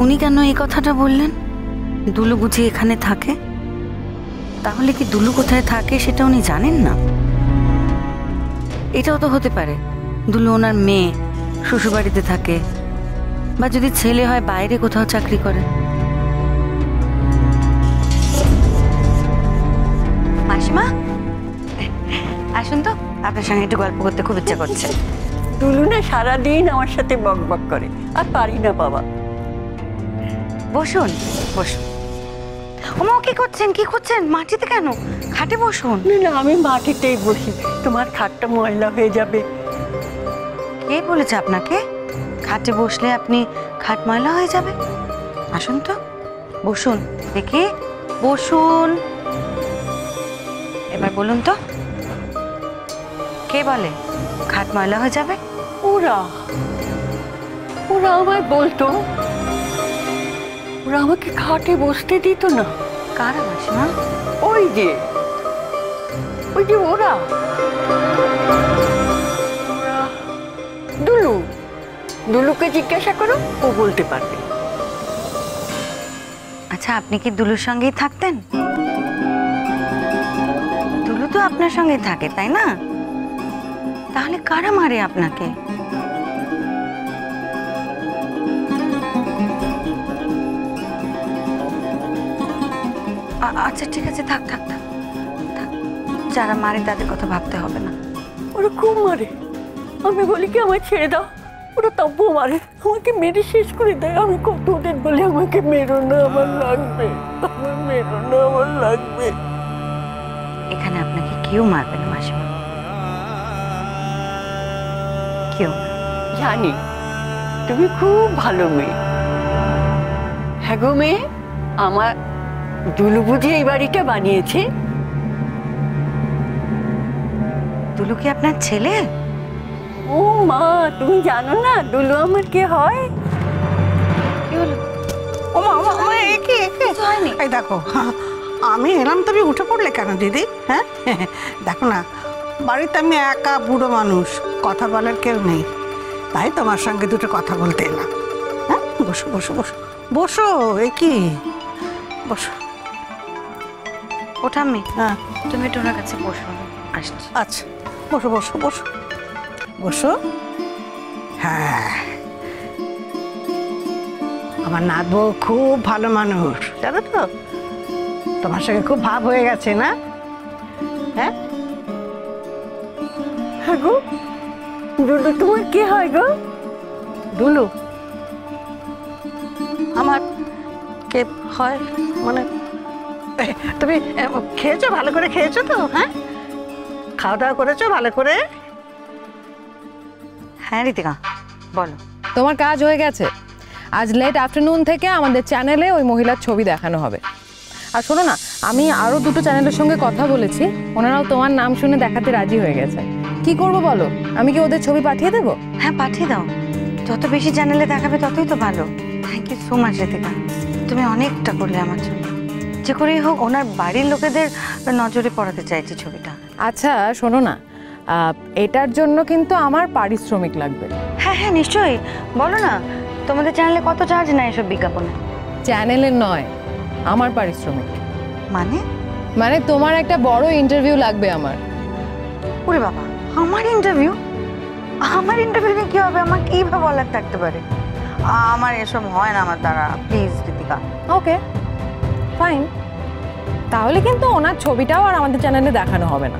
উনি কেন এই কথাটা বললেন? দুলু বুঝি এখানে থাকে? তাহলে কি দুলু কোথায় থাকে সেটা উনি জানেন না? এটাও তো হতে পারে দুলু ওনার মেয়ে শ্বশুরবাড়িতে থাকে, বা যদি ছেলে হয় বাইরে কোথাও চাকরি করে। মাসিমা আসুন তো, আপনার সঙ্গে একটু গল্প করতে খুব ইচ্ছা করছে। দুলু না সারাদিন আমার সাথে বক বক করে, আর পারি না বাবা। বসুন বসুন। ওমা কি করছেন, কি করছেন? মাটিতে কেন, খাটে বসুন। না না, আমি মাটিতেই বসি, তোমার খাটটা ময়লা হয়ে যাবে। কে বলেছে আপনাকে খাটে বসলে আপনি খাট ময়লা হয়ে যাবে? আসুন তো, বসুন দেখি, বসুন। এবার বলুন তো, কে বলে খাট ময়লা হয়ে যাবে? ওরা ওরা আমায় বলতো, ওরা আমাকে খাটে বসতে দিত না। কারা মাসিমা? ওই যে ওরা দুলুকে জিজ্ঞাসা করো, ও বলতে পারবে। আচ্ছা, আপনি কি দুলুর সঙ্গেই থাকতেন? দুলু তো আপনার সঙ্গেই থাকে, তাই না? তাহলে কারা মারে আপনাকে? আচ্ছা ঠিক আছে, থাক থাক থাক থাক। যারা মারে তাদের কথা ভাবতে হবে না। ওরা খুব মারে, আমি বলি কি আমায় ছেড়ে দাও, ওরা তবুও মারে, আমাকে মেরে শেষ করে দেয়। আমি কত ওদের বলি আমাকে মেরো না, আমার লাগবে, আমার মেরো না, আমার লাগবে। এখানে আপনাকে কেউ মারবে না মাসিমা, কেউ। জানি তুমি খুব ভালো মেয়ে। হ্যাঁ গো মেয়ে, আমার দুলু বুঝি এই বাড়িটা বানিয়েছে। দুলু কি আপনার ছেলে? ও মা, তুমি জানো না দুলু আমার কে হয়? কি হলো? ওমা ওমা ওমা, একে একে হয়নি। এই দেখো, আমি এলাম, তুমি উঠে পড়লে কেন দিদি? হ্যাঁ দেখো না, বাড়িতে আমি একা বুড়ো মানুষ, কথা বলার কেউ নেই, তাই তোমার সঙ্গে দুটো কথা বলতে এলাম। হ্যাঁ বসো বসো বসো বসো, এ কি, বসো। ওঠা আমি, হ্যাঁ তুমি একটু ওনার কাছে বসো, আসছি। আচ্ছা বসো বসো বসো বসো। হ্যাঁ, আমার নাত বউ খুব ভালো মানুষ, জানো তো, তোমার সঙ্গে খুব ভাব হয়ে গেছে না? হ্যাঁ হ্যাঁ গো, দুলু তোমার কে হয় গো? দুলু আমার কে হয় মানে, তুমি খেয়েছো, ভালো করে খেয়েছো তো? হ্যাঁ, খাওয়া দাওয়া করেছো ভালো করে? হ্যাঁ ঋতিকা, বলো। তোমার কাজ হয়ে গেছে। আজ লেট আফটারনুন থেকে আমাদের চ্যানেলে ওই মহিলার ছবি দেখানো হবে। আর শোনো না, আমি আরও দুটো চ্যানেলের সঙ্গে কথা বলেছি, ওনারাও তোমার নাম শুনে দেখাতে রাজি হয়ে গেছে। কি করব বলো, আমি কি ওদের ছবি পাঠিয়ে দেবো? হ্যাঁ পাঠিয়ে দাও, যত বেশি চ্যানেলে দেখাবে ততই তো ভালো। Thank you so much Ritika, তুমি অনেকটা করলে আমার জন্য। যে করেই হোক ওনার বাড়ির লোকেদের নজরে পড়াতে চাইছি ছবিটা। আচ্ছা শোনো না, এটার জন্য কিন্তু আমার পারিশ্রমিক লাগবে। হ্যাঁ হ্যাঁ নিশ্চয়ই, বলো না, তোমাদের চ্যানেলে কত চার্জ নেয় এসব বিজ্ঞাপনে? চ্যানেলের নয়, আমার পারিশ্রমিক। মানে? মানে তোমার একটা বড় ইন্টারভিউ লাগবে আমার। ওরে বাবা, আমার ইন্টারভিউ? আমার ইন্টারভিউ নিয়ে কি হবে? আমার কিভাবে বলার থাকতে পারে? আমার এসব হয় না আমার দ্বারা, প্লিজ ঋতিকা। ওকে ফাইন, তাহলে কিন্তু ওনার ছবিটাও আর আমাদের চ্যানেলে দেখানো হবে না।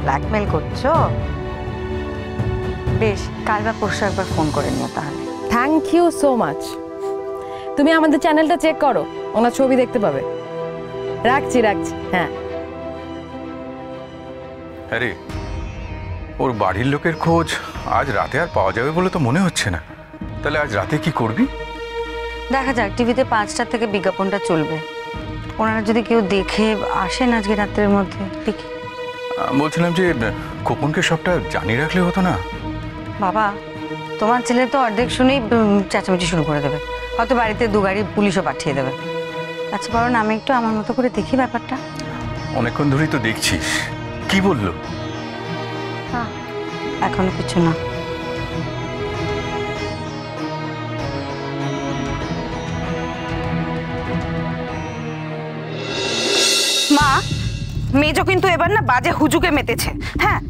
ব্ল্যাকমেল করছো? বেশ, কাল বা পরশু একবার ফোন করে নিও তাহলে। Thank you so much. তুমি আমাদের চ্যানেলটা চেক করো, ওনার ছবি দেখতে পাবে। রাখছি রাখছি, হ্যাঁ। আরে ওর বাড়ির লোকের খোঁজ আজ রাতে আর পাওয়া যাবে বলে তো মনে হচ্ছে না। তাহলে আজ রাতে কি করবি? দেখা যাক, টিভিতে 5টা থেকে বিজ্ঞাপনটা চলবে, ওনারা যদি কেউ দেখে আসেন আজকে রাত্রের মধ্যে দেখি। বলছিলাম যে খোকনকে সবটা জানিয়ে রাখলে হতো না? বাবা, তোমার ছেলে তো অর্ধেক শুনেই চেঁচামেচি শুরু করে দেবে, হয়তো বাড়িতে 2 গাড়ি পুলিশও পাঠিয়ে দেবে। আচ্ছা বরং আমি একটু আমার মতো করে দেখি ব্যাপারটা। অনেকক্ষণ ধরেই তো দেখছিস, কি বললো? এখনো কিছু না। এবার না বাজে হুজুগে মেতেছে। হ্যাঁ,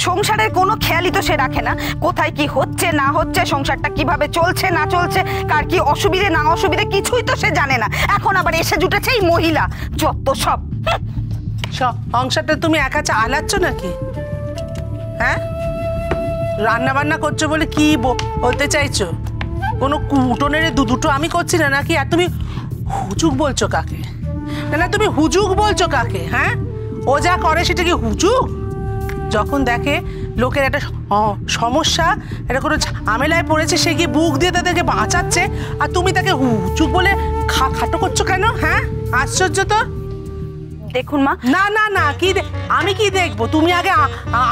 সংসারের কোনো খেয়ালই তো সে রাখে না, কোথায় কি হচ্ছে না হচ্ছে, সংসারটা কিভাবে চলছে না চলছে, কার কি অসুবিধে না অসুবিধে কিছুই তো সে জানে না। এখন আবার এসে জুটেছে এই মহিলা, যত সব। সংসারটা তুমি একা চালাচ্ছ নাকি? হ্যাঁ, রান্না বান্না করছো বলে কি বলতে চাইছো? কোনো কুটনের দুটো আমি করছি না নাকি? আর তুমি হুজুগ বলছো কাকে? না তুমি হুজুগ বলছো কাকে? হ্যাঁ, ও যা করে সেটা কি হুজুগ? যখন দেখে লোকের একটা সমস্যা, এটা কোনো ঝামেলায় পড়েছে, সে গিয়ে বুক দিয়ে তাদেরকে বাঁচাচ্ছে, আর তুমি তাকে হুজুগ বলে খাটো করছো কেন? হ্যাঁ, আশ্চর্য তো। দেখুন মা, না না না, কি আমি কি দেখবো? তুমি আগে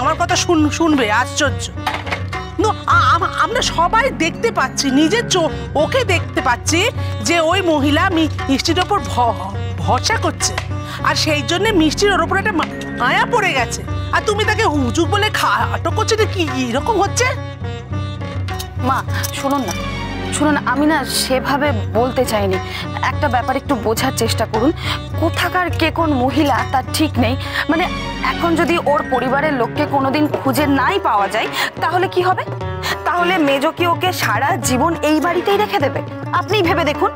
আমার কথা শুনবে। আশ্চর্য। আমরা সবাই দেখতে পাচ্ছি, নিজের ওকে দেখতে পাচ্ছি যে ওই মহিলা মিষ্টির ওপর ভরসা করছে, আর সেই জন্য মিষ্টির ওর ওপর একটা মায়া পড়ে গেছে, আর তুমি তাকে হুজুগ বলে খাটো করছো। কি এরকম হচ্ছে? মা শুনুন না, শুনুন, আমি না সেভাবে বলতে চাইনি। একটা ব্যাপার একটু বোঝার চেষ্টা করুন। কোথাকার কে কোন মহিলা তার ঠিক নেই। মানে এখন যদি ওর পরিবারের লোককে কোনোদিন খুঁজে নাই পাওয়া যায়, তাহলে কি হবে? তাহলে মেজো কি ওকে সারা জীবন এই বাড়িতেই রেখে দেবে? আপনিই ভেবে দেখুন।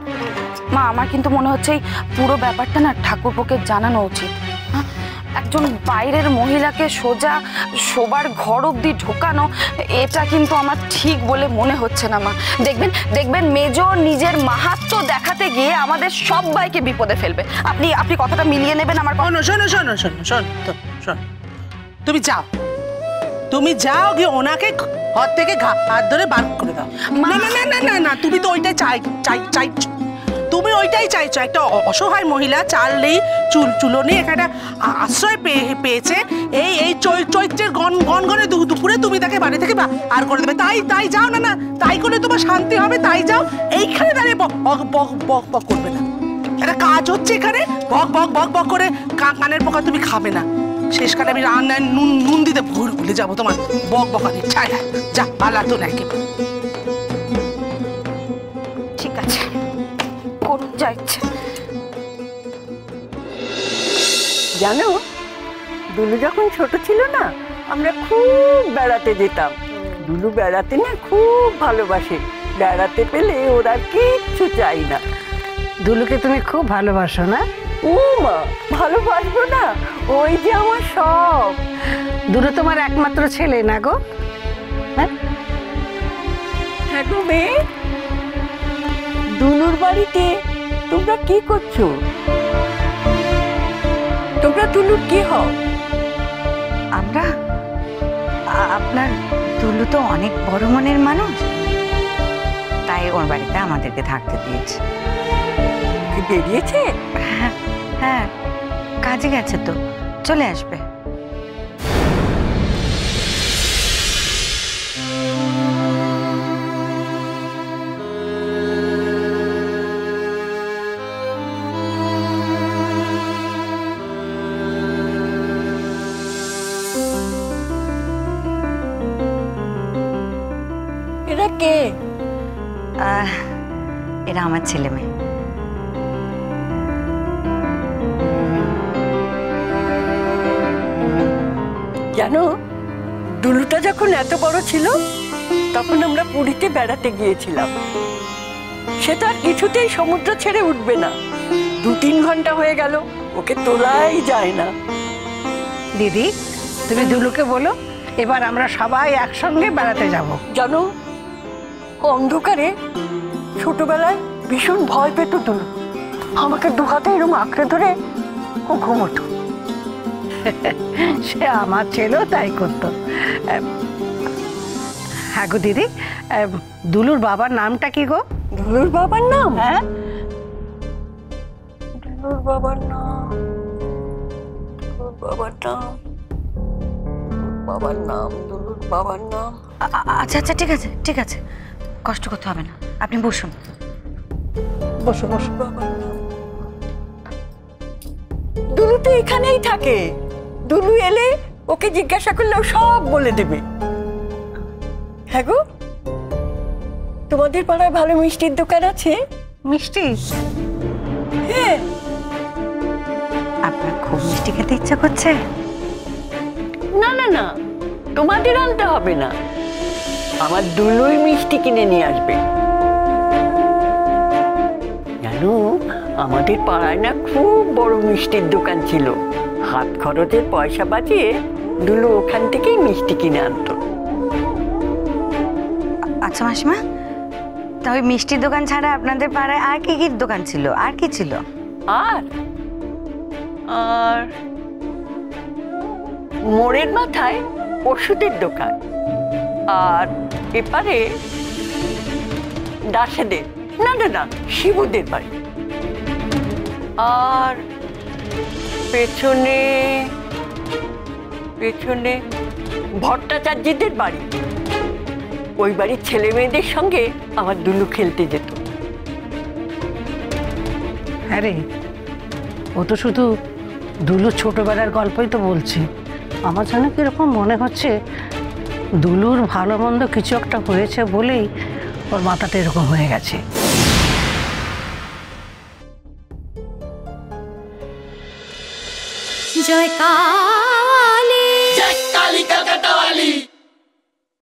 মা, আমার কিন্তু মনে হচ্ছে এই পুরো ব্যাপারটা না ঠাকুরপোকে জানানো উচিত। হ্যাঁ, একজন বাইরের মহিলাকে সোজা শোবার ঘর অবধি ঢোকানো, এটা কিন্তু আমার ঠিক বলে মনে হচ্ছে না মা। দেখবেন দেখবেন মেজো নিজের মাহাত্ম্য দেখাতে গিয়ে আমাদের সবাইকে বিপদে ফেলবে। আপনি কথাটা মিলিয়ে নেবেন আমার কথা। শোনো, তুমি যাও গিয়ে ওনাকে ঘর থেকে হাত ধরে বার করে দাও। না না না না না, তুমি তো ওইটাই চাইছো। তুমি ওইটাই চাইছো, একটা অসহায় মহিলা চাল নেই চুলো নেই, একটা আশ্রয় পেয়েছে, এই চৈত্রের গনগনে দুপুরে তুমি তাকে বাড়ি থেকে আর করে দেবে। তাই যাও না, তাই করলে তোমার শান্তি হবে। তাই যাও, এইখানে দাঁড়িয়ে বক করবে না। একটা কাজ হচ্ছে এখানে, বক করে কানের পোকা তুমি খাবে না। শেষকালে আমি রান্নায় নুন দিতে ভুলে যাবো তোমার বকানি। যা পালা তো নাকি। ঠিক আছে, করুন যা ইচ্ছে। জানো, দুলু যখন ছোট ছিল না, আমরা খুব বেড়াতে যেতাম। দুলু বেড়াতে না খুব ভালোবাসে, বেড়াতে পেলে ওর আর কিচ্ছু চাই না। দুলুকে তুমি খুব ভালোবাসো না? ও মা, ভালোবাসবো না? ওই যে আমার সব। দুলু তোমার একমাত্র ছেলে না গো? হ্যাঁ গো মেয়ে, দুলুর বাড়িতে তোমরা কি করছো? তোমরা দুলুর কি হও? আমরা, আপনার দুলু তো অনেক বড় মনের মানুষ, তাই ওর বাড়িতে আমাদেরকে থাকতে দিয়েছে। কি বেরিয়েছে? হ্যাঁ, কাজে গেছে তো, চলে আসবে। এরা কে? এরা আমার ছেলে মেয়ে। জানো, দুলুটা যখন এত বড় ছিল, তখন আমরা পুরীতে বেড়াতে গিয়েছিলাম। সে তো আর কিছুতেই সমুদ্র ছেড়ে উঠবে না। 2-3 ঘন্টা হয়ে গেল, ওকে তোলাই যায় না। দিদি, তুমি দুলুকে বলো এবার আমরা সবাই একসঙ্গে বেড়াতে যাব। জানো, অন্ধকারে ছোটবেলায় ভীষণ ভয় পেত দুলু। আমাকে 2 হাতে এরকম আঁকড়ে ধরে ও ঘুমোতো। সে আমার ছেলেও তাই করতো। হ্যাঁ গো দিদি, দুলুর বাবার নামটা কি গো? দুলুর বাবার নাম? হ্যাঁ, দুলুর বাবার নাম, দুলুর বাবার নাম, বাবার নাম, দুলুর বাবার নাম। আচ্ছা আচ্ছা, ঠিক আছে, কষ্ট করতে হবে না, আপনি বসুন। বসো। বাবার নাম। দুলু তো এখানেই থাকে। দুলু এলে ওকে জিজ্ঞাসা করলে ও সব বলে দেবে। হ্যাঁ গো, তোমাদের পাড়ায় ভালো মিষ্টির দোকান আছে? মিষ্টি? হ্যাঁ। আপনার খুব মিষ্টি খেতে ইচ্ছা করছে? না না না, তোমাদের আনতে হবে না, আমার দুলুই মিষ্টি কিনে নিয়ে আসবে। জানো, আমাদের পাড়ায় না খুব বড় মিষ্টির দোকান ছিল। হাত খরচের পয়সা বাঁচিয়ে দুলু ওখান থেকেই মিষ্টি কিনে আনতো। আচ্ছা মাসিমা, তা ওই মিষ্টির দোকান ছাড়া আপনাদের পাড়ায় আর কি কি দোকান ছিল, আর কি ছিল? আর আর মোড়ের মাথায় ওষুধের দোকান, আর এপারে দাসেদের, না না না, শিবুদের বাড়ি, আর পেছনে পেছনে ভট্টাচার্যদের বাড়ি। ওই বাড়ির ছেলে মেয়েদের সঙ্গে আমার দুলু খেলতে যেত। হ্যাঁ রে, ও তো শুধু দুলু ছোটবেলার গল্পই তো বলছে। আমার যেন কিরকম মনে হচ্ছে দুলুর ভালো মন্দ কিছু একটা হয়েছে বলেই ওর মাথাটা এরকম হয়ে গেছে। জয় কালী, জয় কালী কলকাতা वाली।